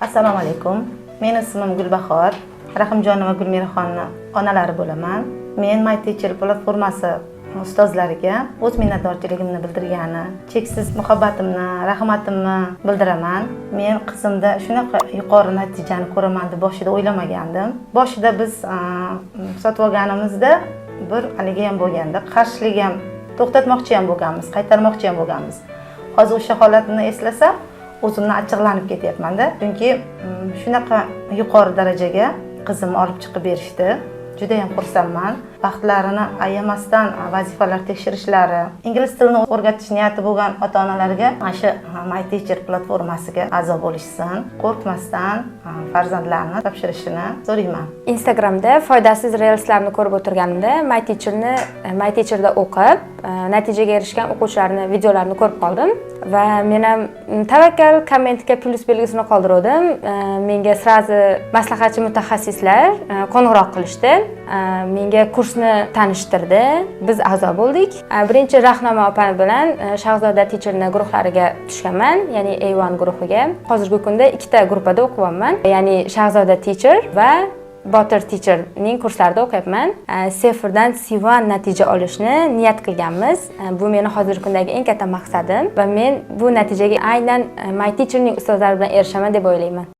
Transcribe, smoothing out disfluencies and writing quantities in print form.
Assalomu alaykum. Mening ismim Gulbahor. Rahimjonova Gulmiraxonni onalari bo'laman. Men MyTeacher platformasi ustozlariga o'z minnatdorchiligimni bildirgani, cheksiz muhabbatimni, rahmatimni bildiraman. Men qizimda shunaqa yuqori natijani ko'raman deb boshida o'ylamagandim. Boshida biz sotib olganimizda bir haligi ham bo'lganda, qarshilik ham to'xtatmoqchi ham bo'lganmiz, qaytarmoqchi ham bo'lganmiz. Hozir o'sha holatni eslasam, o'zimni achchiqlanib ketyapman-da. Chunki shunaqa yuqori darajaga qizimni olib chiqib berishdi. Juda ham xursandman. Vaqtlarini ayamasdan vazifalar tekshirishlari, ingliz tilini o'rgatish niyati bo'lgan ota-onalarga mana shu MyTeacher platformasiga a'zo bo'lishsin. Qo'rqmasdan farzandlarini topshirishini so'rayman. Instagramda foydasiz reelslarni ko'rib o'tirganimda MyTeacherda o'qib, natijaga erishgan o'quvchilarning videolarini ko'rib qoldim va men ham tavakkal kommentga plus belgisini qoldirdim. Menga srazi maslahatchi mutaxassislar qo'ng'iroq qilishdi. Menga kursni tanishtirdi. Biz a'zo bo'ldik. Birinchi Rahnoma opa bilan Shahzoda Teacherni guruhlariga tushganman, ya'ni A1 guruhiga. Hozirgi kunda ikkita gruppada o'qiyapman, ya'ni Shahzoda Teacher va Botir Teacherning kurslarida o'qiyapman. Sıfırdan C1 natija olishni niyat qilganmiz. Bu meni hozirgi kundagi eng katta maqsadim va men bu natijaga aynan MyTeacherning ustozlari bilan erishaman deb o'ylayman.